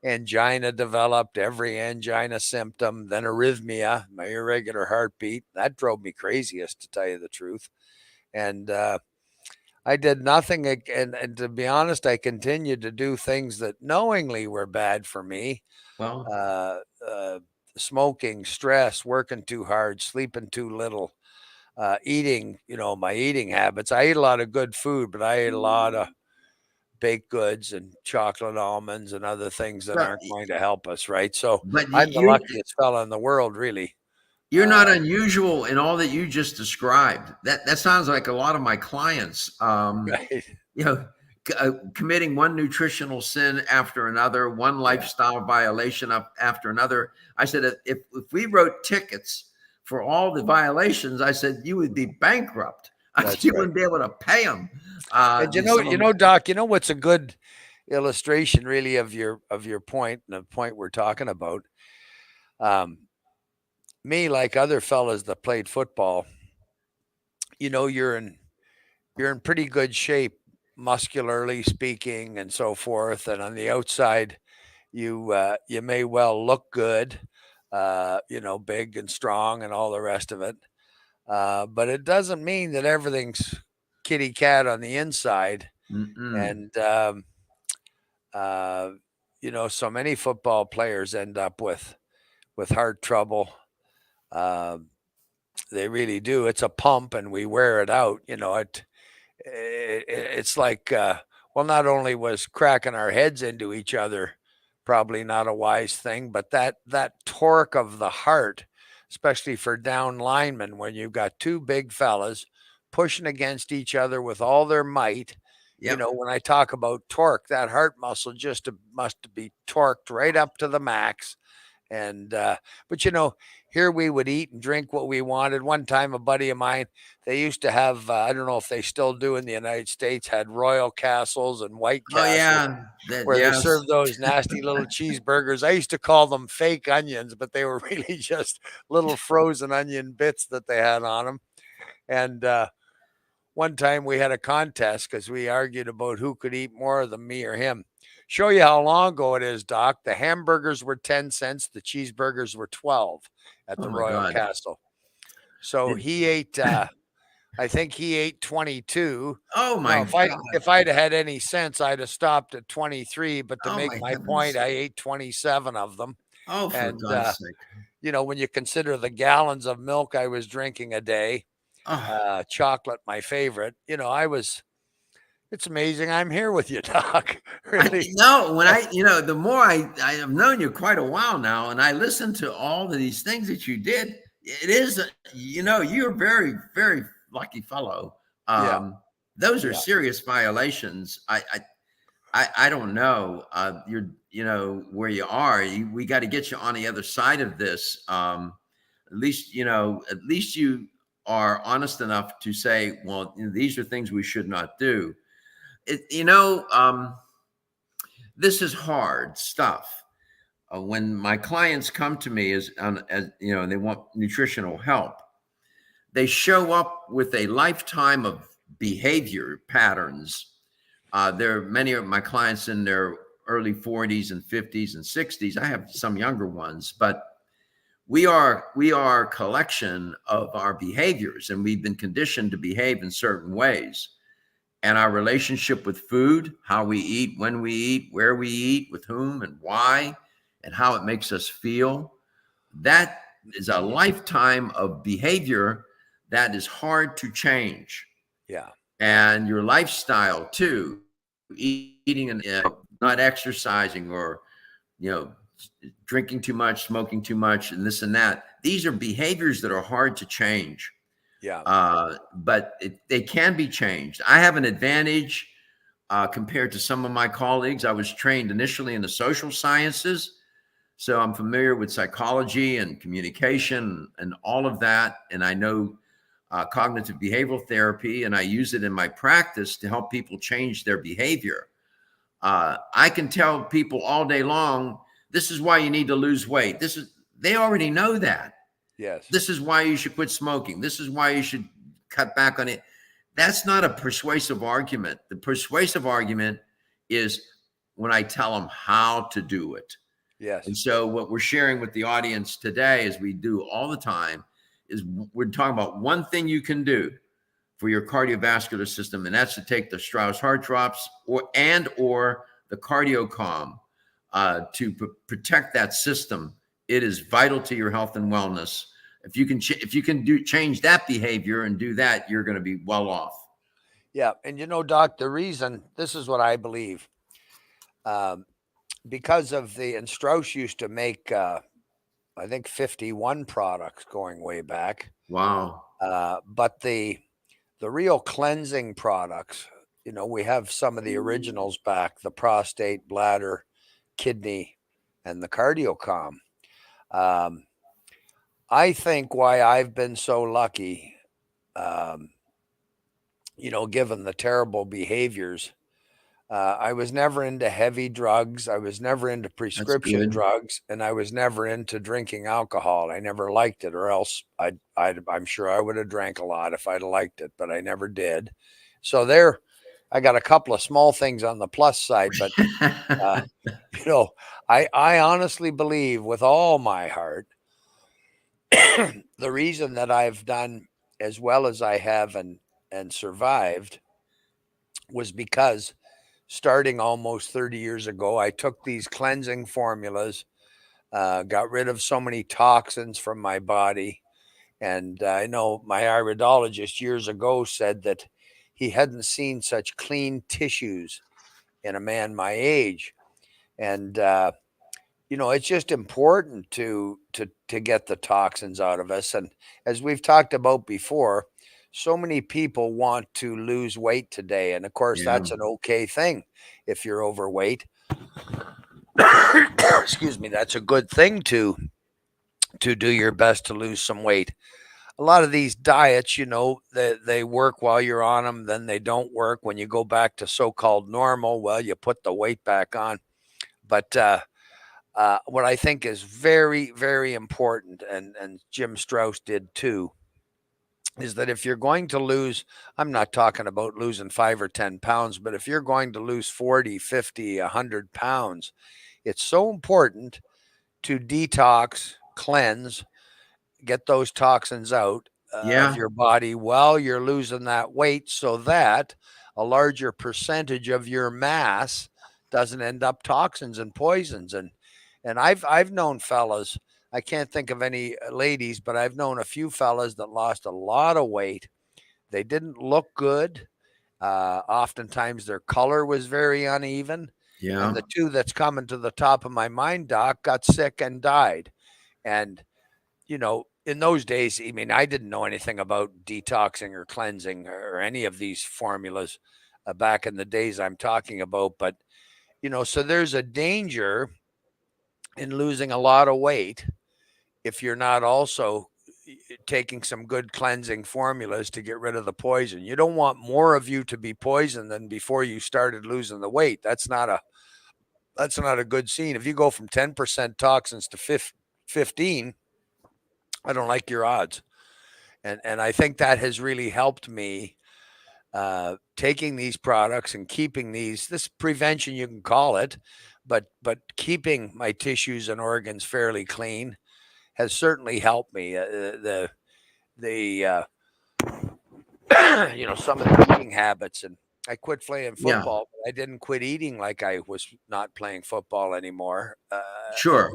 Speaker 1: angina developed, every angina symptom, then arrhythmia, my irregular heartbeat. That drove me craziest, to tell you the truth. And I did nothing. And to be honest, I continued to do things that knowingly were bad for me.
Speaker 2: Well,
Speaker 1: Uh, uh, Smoking, stress, working too hard, sleeping too little, eating, my eating habits. I ate a lot of good food, but I ate a lot of baked goods and chocolate almonds and other things that
Speaker 2: but
Speaker 1: aren't going to help us, right? So
Speaker 2: but
Speaker 1: I'm the luckiest fella in the world, really.
Speaker 2: you're
Speaker 1: Uh,
Speaker 2: not unusual in all that you just described. That sounds like a lot of my clients.
Speaker 1: right?
Speaker 2: You know, committing one nutritional sin after another, one
Speaker 1: Yeah,
Speaker 2: lifestyle violation after another. I said, if we wrote tickets for all the violations, I said you would be bankrupt. I said
Speaker 1: that's
Speaker 2: you
Speaker 1: right.
Speaker 2: wouldn't be able to pay them.
Speaker 1: And
Speaker 2: Some of
Speaker 1: Doc, what's a good illustration, really, of your point and the point we're talking about. Um, Me, like other fellas that played football, you're in pretty good shape, muscularly speaking, and so forth. And on the outside, you may well look good, big and strong and all the rest of it. But it doesn't mean that everything's kitty cat on the inside.
Speaker 2: mm-mm.
Speaker 1: And Uh, so many football players end up with heart trouble. Uh, they really do. It's a pump, and we wear it out. It's like well, not only was cracking our heads into each other probably not a wise thing, but that torque of the heart, especially for down linemen, when you've got two big fellas pushing against each other with all their might.
Speaker 2: Yep.
Speaker 1: When I talk about torque, that heart muscle just must be torqued right up to the max. And but here we would eat and drink what we wanted. One time, a buddy of mine, they used to have, I don't know if they still do in the United States, had Royal Castles and White
Speaker 2: Oh
Speaker 1: Castles
Speaker 2: yeah. That
Speaker 1: where they
Speaker 2: yes.
Speaker 1: served those nasty little cheeseburgers. I used to call them fake onions, but they were really just little frozen onion bits that they had on them. And one time we had a contest because we argued about who could eat more of them, me or him. Show you how long ago it is, Doc. The hamburgers were 10 cents, the cheeseburgers were 12 at
Speaker 2: Oh
Speaker 1: the
Speaker 2: my
Speaker 1: Royal
Speaker 2: God.
Speaker 1: Castle. So
Speaker 2: It-
Speaker 1: he ate I think he ate 22.
Speaker 2: oh
Speaker 1: Now,
Speaker 2: my God.
Speaker 1: if I'd have had any sense, I'd have stopped at 23, but to
Speaker 2: Oh
Speaker 1: make
Speaker 2: my
Speaker 1: my point,
Speaker 2: heavens.
Speaker 1: I ate 27 of them.
Speaker 2: Oh, for
Speaker 1: And
Speaker 2: God's sake.
Speaker 1: when you consider the gallons of milk I was drinking a day,
Speaker 2: Oh,
Speaker 1: chocolate my favorite, it's amazing I'm here with you, Doc.
Speaker 2: I
Speaker 1: Really.
Speaker 2: know when the more I have known you quite a while now, and I listen to all of these things that you did. It is, you're a very, very lucky fellow.
Speaker 1: Yeah.
Speaker 2: Those are
Speaker 1: Yeah.
Speaker 2: serious violations. I don't know. You're, where you are. We got to get you on the other side of this. At least you are honest enough to say, well, these are things we should not do. It, this is hard stuff. When my clients come to me as and they want nutritional help, they show up with a lifetime of behavior patterns. There are many of my clients in their early 40s and 50s and 60s. I have some younger ones, but we are a collection of our behaviors, and we've been conditioned to behave in certain ways. And our relationship with food, how we eat, when we eat, where we eat, with whom and why, and how it makes us feel, that is a
Speaker 1: Mhm.
Speaker 2: lifetime of behavior that is hard to change.
Speaker 1: Yeah.
Speaker 2: And your lifestyle too, eating and not exercising, or you know drinking too much, smoking too much, and this and that. These are behaviors that are hard to change,
Speaker 1: Yeah.
Speaker 2: but they can be changed. I have an advantage compared to some of my colleagues. I was trained initially in the social sciences, so I'm familiar with psychology and communication and all of that, and I know cognitive behavioral therapy, and I use it in my practice to help people change their behavior. I can tell people all day long, this is why you need to lose weight. They already know that.
Speaker 1: Yes.
Speaker 2: This is why you should quit smoking. This is why you should cut back on it. That's not a persuasive argument. The persuasive argument is when I tell them how to do it.
Speaker 1: Yes.
Speaker 2: And so what we're sharing with the audience today, as we do all the time, is we're talking about one thing you can do for your cardiovascular system, and that's to take the Strauss heart drops or the CardioCalm to protect that system. It is vital to your health and wellness. If you can change that behavior and do that, you're going to be well off.
Speaker 1: Yeah. And Doc, the reason this is what I believe, um, because of and Strauss used to make, I think 51 products going way back.
Speaker 2: Wow.
Speaker 1: But the real cleansing products, we have some of the originals back: the prostate, bladder, kidney, and the CardioCalm. Um, I think why I've been so lucky, um, given the terrible behaviors, I was never into heavy drugs. I was never into
Speaker 2: That's
Speaker 1: prescription
Speaker 2: good.
Speaker 1: drugs, and I was never into drinking alcohol. I never liked it, or else I'm sure I would have drank a lot if I'd liked it, but I never did. So I got a couple of small things on the plus side, but uh, you know, I honestly believe with all my heart the reason that I've done as well as I have and survived was because starting almost 30 years ago. I took these cleansing formulas, got rid of so many toxins from my body. And I know my iridologist years ago said that he hadn't seen such clean tissues in a man my age. And it's just important to get the toxins out of us. And as we've talked about before, so many people want to lose weight today, and of course
Speaker 2: Yeah.
Speaker 1: that's an okay thing if you're overweight. Excuse me, that's a good thing to do your best to lose some weight. A lot of these diets, they work while you're on them, then they don't work. When you go back to so-called normal, well, you put the weight back on. But what I think is very, very important, and Jim Strauss did too, is that if you're going to lose, I'm not talking about losing 5 or 10 pounds, but if you're going to lose 40, 50, 100 pounds, it's so important to detox, cleanse, get those toxins out of
Speaker 2: Yeah.
Speaker 1: your body while you're losing that weight so that a larger percentage of your mass doesn't end up toxins and poisons. And I've known fellas, I can't think of any ladies, but I've known a few fellas that lost a lot of weight. They didn't look good. Oftentimes their color was very uneven. And
Speaker 2: Yeah.
Speaker 1: the two that's coming to the top of my mind, Doc, got sick and died. And in those days, I mean, I didn't know anything about detoxing or cleansing or any of these formulas back in the days I'm talking about. But, so there's a danger in losing a lot of weight if you're not also taking some good cleansing formulas to get rid of the poison. You don't want more of you to be poisoned than before you started losing the weight. That's not a good scene. If you go from 10% toxins to 15, I don't like your odds. And I think that has really helped me taking these products and keeping this prevention, you can call it, but keeping my tissues and organs fairly clean has certainly helped me. The some of the eating habits, and I quit playing
Speaker 2: Yeah.
Speaker 1: football, but I didn't quit eating like I was not playing football anymore.
Speaker 2: Sure.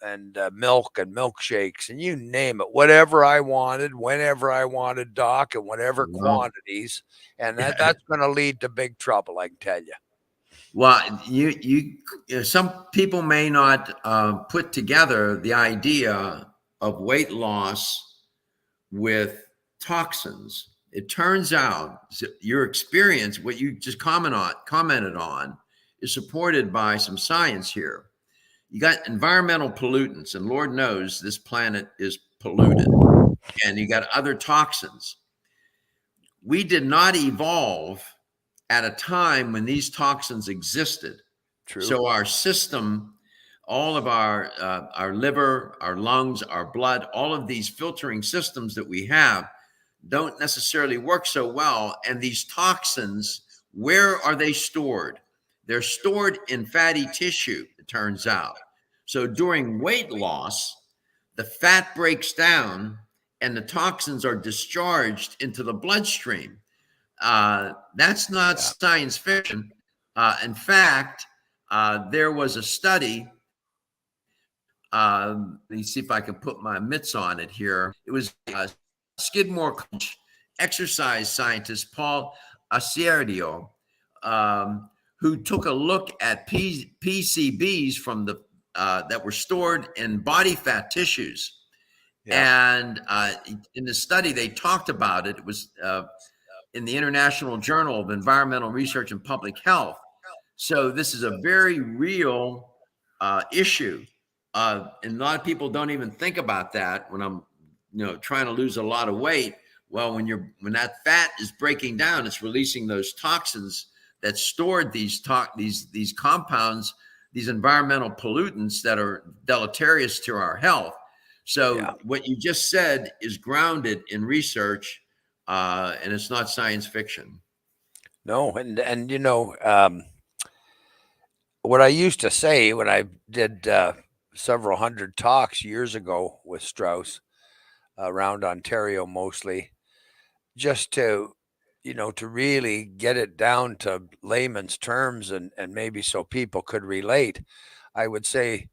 Speaker 1: And milk and milkshakes and you name it, whatever I wanted, whenever I wanted, Doc, and whatever
Speaker 2: Well,
Speaker 1: quantities. And that's going to lead to big trouble, I can tell you.
Speaker 2: well, some people may not put together the idea of weight loss with toxins. It turns out your experience, what you just commented on, is supported by some science here. You got environmental pollutants, and Lord knows this planet is polluted, and you got other toxins. We did not evolve at a time when these toxins existed.
Speaker 1: True.
Speaker 2: So our system, all of our liver, our lungs, our blood, all of these filtering systems that we have don't necessarily work so well. And these toxins, where are they stored? They're stored in fatty tissue, it turns out. So during weight loss, the fat breaks down and the toxins are discharged into the bloodstream. That's not
Speaker 1: Yeah.
Speaker 2: science fiction. In fact, there was a study. Let me see if I can put my mitts on it here. It was Skidmore College exercise scientist Paul Acierdio, who took a look at PCBs from the that were stored in body fat tissues.
Speaker 1: Yeah.
Speaker 2: And in the study, they talked about it. It was in the International Journal of Environmental Research and Public Health. So this is a very real issue. And a lot of people don't even think about that when I'm, trying to lose a lot of weight. Well, when that fat is breaking down, it's releasing those toxins that stored these compounds, these environmental pollutants that are deleterious to our health. So
Speaker 1: Yeah.
Speaker 2: what you just said is grounded in research, and it's not science fiction.
Speaker 1: No. And what I used to say when I did several hundred talks years ago with Strauss around Ontario mostly, just to to really get it down to layman's terms and maybe so people could relate, I would say,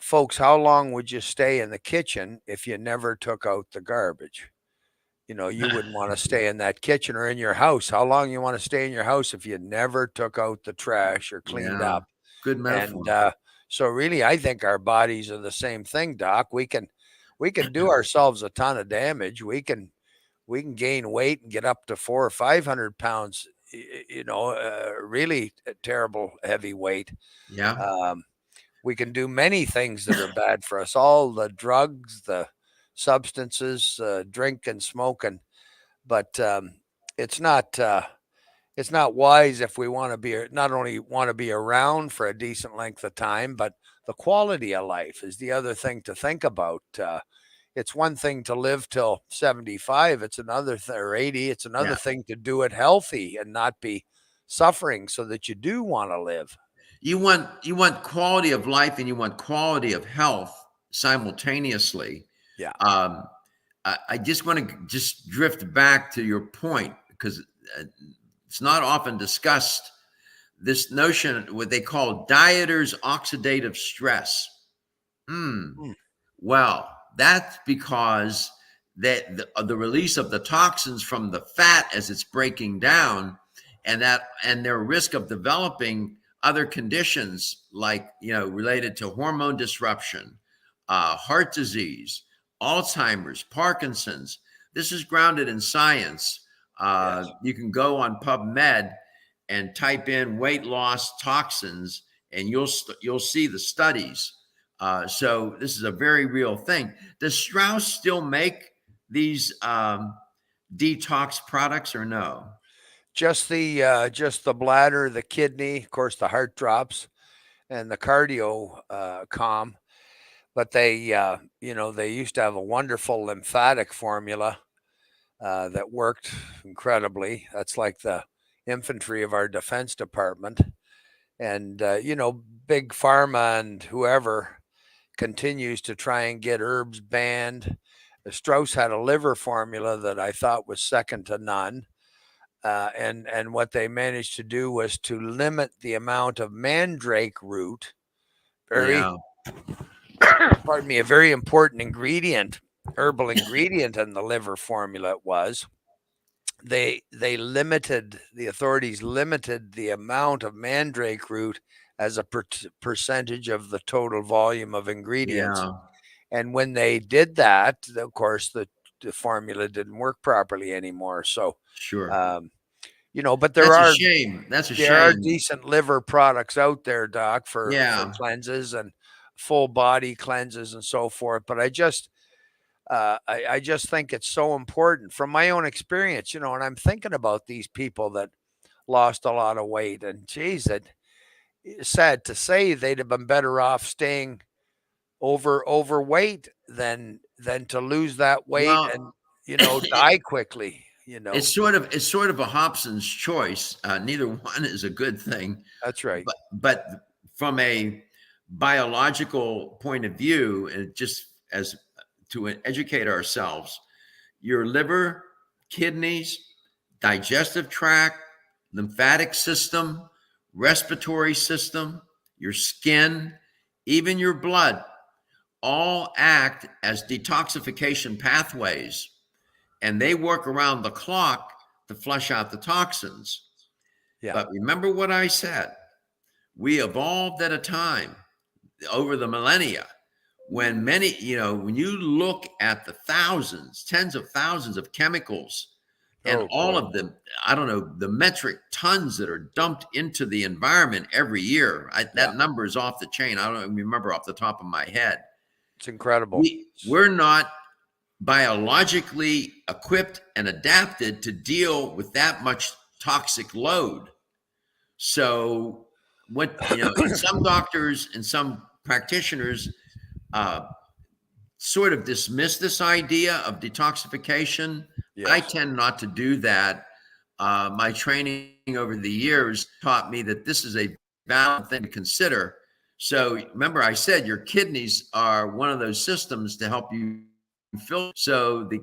Speaker 1: folks, how long would you stay in the kitchen if you never took out the garbage? You wouldn't want to stay in that kitchen or in your house. How long you want to stay in your house if you never took out the trash or cleaned
Speaker 2: Yeah.
Speaker 1: up?
Speaker 2: Good
Speaker 1: And
Speaker 2: metaphor.
Speaker 1: so really, I think our bodies are the same thing, Doc. We can do ourselves a ton of damage. We can gain weight and get up to 400 or 500 pounds. Really terrible heavy weight.
Speaker 2: Yeah.
Speaker 1: Um, we can do many things that are bad for us. All the drugs, the substances, drink and smoking, but it's not. It's not wise if we want to be not only want to be around for a decent length of time, but the quality of life is the other thing to think about. It's one thing to live till 75. It's another or 80. It's another
Speaker 2: Yeah.
Speaker 1: thing to do it healthy and not be suffering so that you do want to live.
Speaker 2: You want quality of life and you want quality of health simultaneously.
Speaker 1: Yeah.
Speaker 2: I just want to just drift back to your point because it's not often discussed. This notion, what they call dieters' oxidative stress.
Speaker 1: Mm.
Speaker 2: Well, that's because the release of the toxins from the fat as it's breaking down, and their risk of developing other conditions like related to hormone disruption, heart disease, Alzheimer's, Parkinson's. This is grounded in science.
Speaker 1: Yes.
Speaker 2: You can go on PubMed and type in weight loss toxins, and you'll see the studies. So this is a very real thing. Does Strauss still make these detox products or no?
Speaker 1: Just the bladder, the kidney, of course, the heart drops, and the cardio calm. But they used to have a wonderful lymphatic formula that worked incredibly. That's like the infantry of our defense department. And, big pharma and whoever continues to try and get herbs banned. Strauss had a liver formula that I thought was second to none. And what they managed to do was to limit the amount of mandrake root, very,
Speaker 2: Yeah,
Speaker 1: pardon me, a very important ingredient, herbal ingredient in the liver formula it was. The authorities limited the amount of mandrake root as a percentage of the total volume of ingredients.
Speaker 2: yeah,
Speaker 1: And when they did that, of course, the formula didn't work properly anymore. So,
Speaker 2: sure.
Speaker 1: um, but there
Speaker 2: That's a
Speaker 1: are
Speaker 2: shame. That's a
Speaker 1: there are
Speaker 2: shame.
Speaker 1: decent liver products out there, Doc, for
Speaker 2: Yeah.
Speaker 1: cleanses and full body cleanses and so forth. But I just think it's so important from my own experience, and I'm thinking about these people that lost a lot of weight, and geez, it's sad to say they'd have been better off staying overweight than to lose that weight
Speaker 2: Well,
Speaker 1: and die quickly.
Speaker 2: it's sort of a Hobson's choice. Neither one is a good thing,
Speaker 1: That's right.
Speaker 2: but from a biological point of view, and just as to educate ourselves, your liver, kidneys, digestive tract, lymphatic system, respiratory system, your skin, even your blood all act as detoxification pathways, and they work around the clock to flush out the toxins.
Speaker 1: Yeah.
Speaker 2: But remember what I said. We evolved at a time over the millennia when when you look at the thousands, tens of thousands of chemicals and
Speaker 1: Oh
Speaker 2: all
Speaker 1: boy.
Speaker 2: of them, I don't know, the metric tons that are dumped into the environment every year.
Speaker 1: Yeah.
Speaker 2: That number is off the chain. I don't remember off the top of my head.
Speaker 1: It's incredible.
Speaker 2: We're not biologically equipped and adapted to deal with that much toxic load. So, and some doctors and some practitioners sort of dismiss this idea of detoxification. I
Speaker 1: Yes.
Speaker 2: tend not to do that. My training over the years taught me that this is a valid thing to consider. So remember, I said your kidneys are one of those systems to help you filter. So the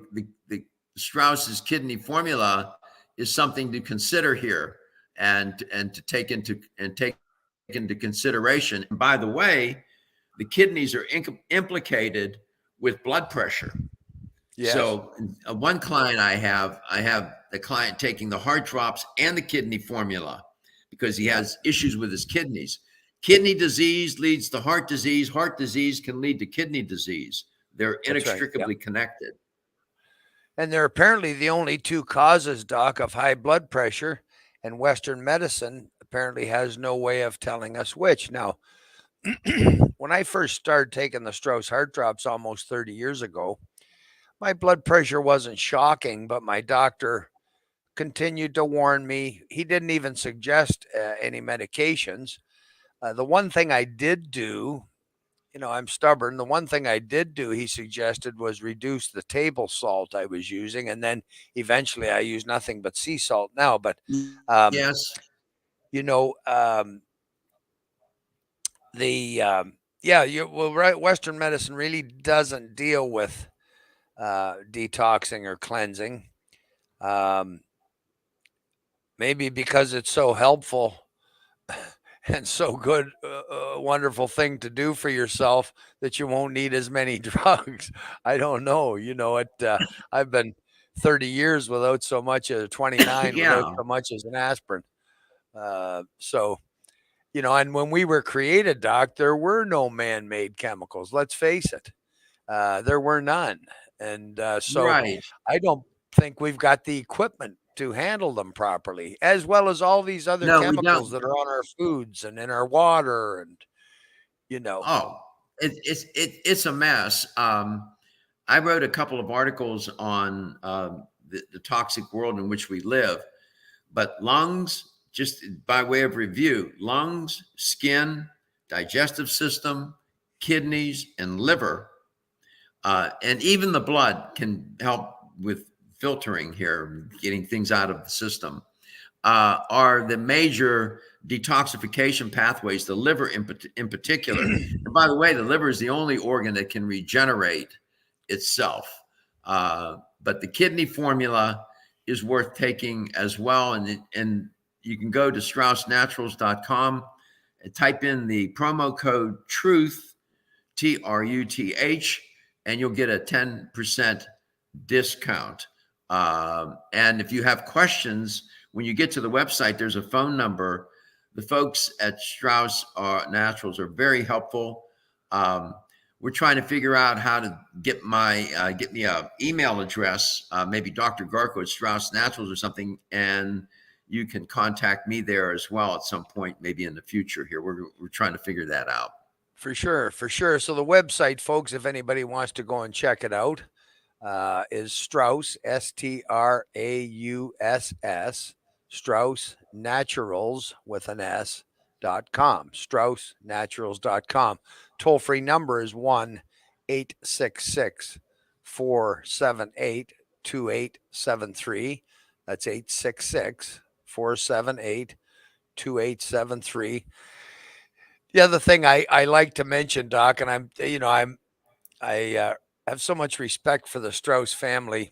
Speaker 2: Strauss's kidney formula is something to consider here and to take into consideration. And by the way, the kidneys are implicated with blood pressure.
Speaker 1: Yes,
Speaker 2: So one client I have the client taking the heart drops and the kidney formula because he
Speaker 1: yeah,
Speaker 2: has issues with his kidneys. Kidney disease leads to heart disease. Heart disease can lead to kidney disease. They're
Speaker 1: that's right. Yeah.
Speaker 2: inextricably connected.
Speaker 1: And they're apparently the only two causes, Doc, of high blood pressure, and Western medicine apparently has no way of telling us which. Now, when I first started taking the Strauss heart drops almost 30 years ago, my blood pressure wasn't shocking, but my doctor continued to warn me. He didn't even suggest any medications. The one thing I did do, I'm stubborn. The one thing I did do, he suggested, was reduce the table salt I was using. And then eventually I use nothing but sea salt now. But, um,
Speaker 2: Yes.
Speaker 1: you know, um, the, yeah, well, right. Western medicine really doesn't deal with detoxing or cleansing. Um, Maybe because it's so helpful and so good, a wonderful thing to do for yourself that you won't need as many drugs. I don't know. I've been 30 years without so much as 29 without
Speaker 2: Yeah.
Speaker 1: so much as an aspirin. So, and when we were created, Doc, there were no man-made chemicals. Let's face it. There were none. And so
Speaker 2: Right.
Speaker 1: I don't think we've got the equipment to handle them properly, as well as all these other
Speaker 2: No, we
Speaker 1: chemicals
Speaker 2: don't.
Speaker 1: that are on our foods and in our water. And, you know,
Speaker 2: Oh, it's a mess. I wrote a couple of articles on the toxic world in which we live, but lungs, just by way of review, lungs, skin, digestive system, kidneys, and liver, and even the blood can help with filtering here, getting things out of the system, are the major detoxification pathways, the liver in particular. And by the way, the liver is the only organ that can regenerate itself. But the kidney formula is worth taking as well. And you can go to straussnaturals.com and type in the promo code TRUTH, TRUTH, and you'll get a 10% discount. And if you have questions, when you get to the website, there's a phone number. The folks at Strauss Naturals are very helpful. We're trying to figure out how to get me a email address, maybe Dr. Garko at Strauss Naturals or something, and you can contact me there as well at some point, maybe in the future. Here, we're trying to figure that out.
Speaker 1: for sure, for sure. So the website, folks, if anybody wants to go and check it out, is Strauss, Strauss, Strauss Naturals with an S.com, StraussNaturals.com. Toll free number is 1-866-478-2873. That's 866-478-2873. The other thing I like to mention, Doc, and I have so much respect for the Strauss family.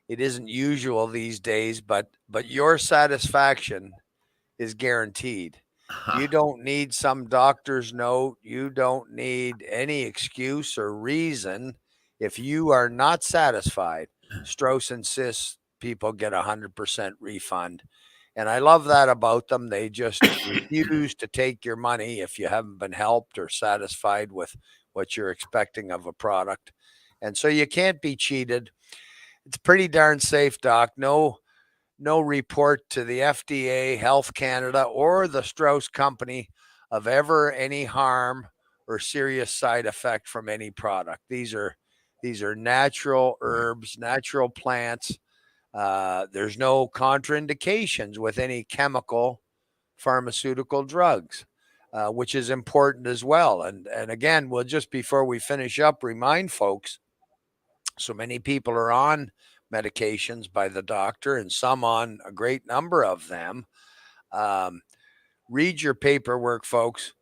Speaker 1: It isn't usual these days, but your satisfaction is guaranteed. You don't need some doctor's note. You don't need any excuse or reason. If you are not satisfied, Strauss insists people get 100% refund. And I love that about them. They just refuse to take your money if you haven't been helped or satisfied with what you're expecting of a product. And so you can't be cheated. It's pretty darn safe, Doc. No report to the FDA, Health Canada, or the Strauss Company of ever any harm or serious side effect from any product. These are natural
Speaker 2: Right.
Speaker 1: herbs, natural plants. There's no contraindications with any chemical pharmaceutical drugs, which is important as well. And again, we'll just before we finish up, remind folks so many people are on medications by the doctor and some on a great number of them. Um, Read your paperwork, folks.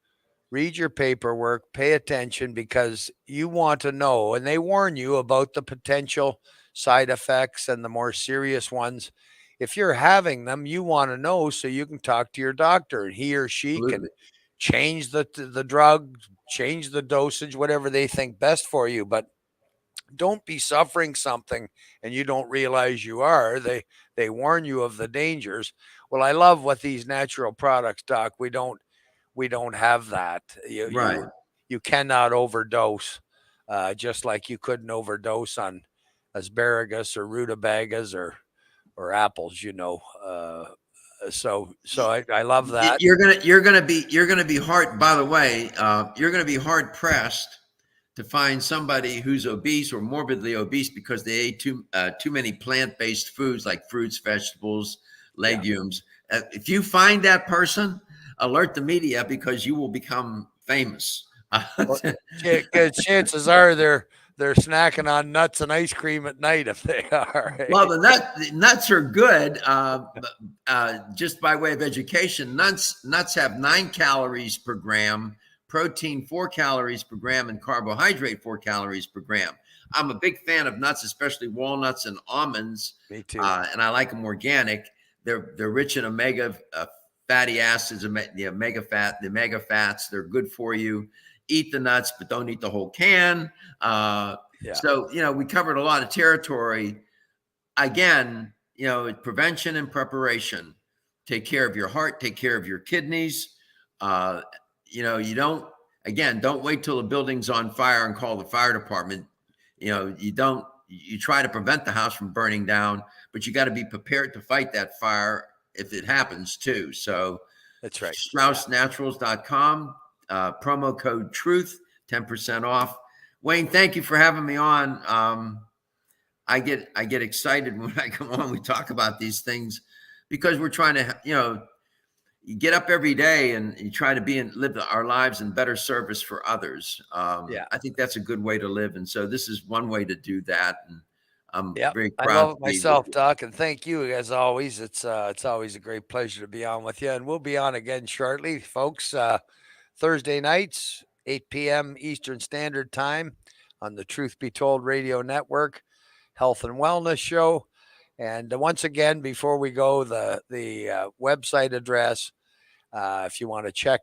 Speaker 1: Read your paperwork, pay attention because you want to know, and they warn you about the potential side effects and the more serious ones. If you're having them, you want to know so you can talk to your doctor and he or she can
Speaker 2: Absolutely.
Speaker 1: change the drug, change the dosage, whatever they think best for you. But don't be suffering something and you don't realize you are. They warn you of the dangers. Well, I love what these natural products, Doc. We don't have that. You
Speaker 2: Right.
Speaker 1: you you cannot overdose, just like you couldn't overdose on asparagus or rutabagas or apples. So I love that.
Speaker 2: You're gonna be hard. By the way, you're gonna be hard pressed to find somebody who's obese or morbidly obese because they ate too many plant based foods like fruits, vegetables,
Speaker 1: Yeah.
Speaker 2: legumes. If you find that person, alert the media because you will become famous.
Speaker 1: Well, good chances are they're snacking on nuts and ice cream at night if they are.
Speaker 2: Well, the nuts are good. Just by way of education, nuts have 9 calories per gram, protein 4 calories per gram, and carbohydrate 4 calories per gram. I'm a big fan of nuts, especially walnuts and almonds,
Speaker 1: Me too.
Speaker 2: and I like them organic. They're rich in omega fatty acids, the omega fats. They're good for you. Eat the nuts, but don't eat the whole can.
Speaker 1: Yeah,
Speaker 2: So we covered a lot of territory. Again, prevention and preparation. Take care of your heart, take care of your kidneys. uh, you don't wait till the building's on fire and call the fire department. You try to prevent the house from burning down, but you got to be prepared to fight that fire if it happens too. So
Speaker 1: that's right.
Speaker 2: straussnaturals.com, promo code truth, 10% off. Wayne, thank you for having me on. I get excited when I come on. We talk about these things because we're trying to, you get up every day and you try to live our lives in better service for others.
Speaker 1: Yeah.
Speaker 2: I think that's a good way to live, and so this is one way to do that. And I'm
Speaker 1: Yep.
Speaker 2: very
Speaker 1: I
Speaker 2: proud
Speaker 1: love
Speaker 2: to
Speaker 1: it
Speaker 2: be with
Speaker 1: myself,
Speaker 2: you.
Speaker 1: Doc, and thank you as always. It's always a great pleasure to be on with you, and we'll be on again shortly, folks. Thursday nights, 8 p.m. Eastern Standard Time on the Truth Be Told Radio Network, Health and Wellness Show. And once again, before we go, the website address, if you want to check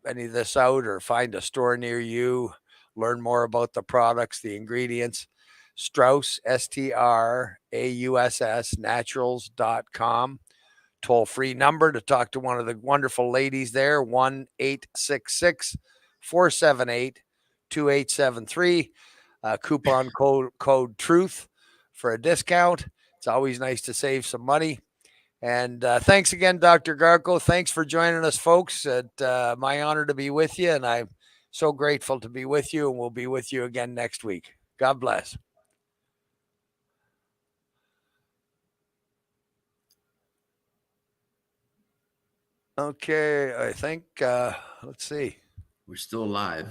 Speaker 1: any of this out or find a store near you, learn more about the products, the ingredients, Strauss, Strauss, naturals.com. Toll free number to talk to one of the wonderful ladies there, 1 866 478 2873. Coupon code TRUTH for a discount. It's always nice to save some money. And thanks again, Dr. Garko. Thanks for joining us, folks. It's my honor to be with you, and I'm so grateful to be with you, and we'll be with you again next week. God bless. Okay, I think, let's see.
Speaker 2: We're still alive.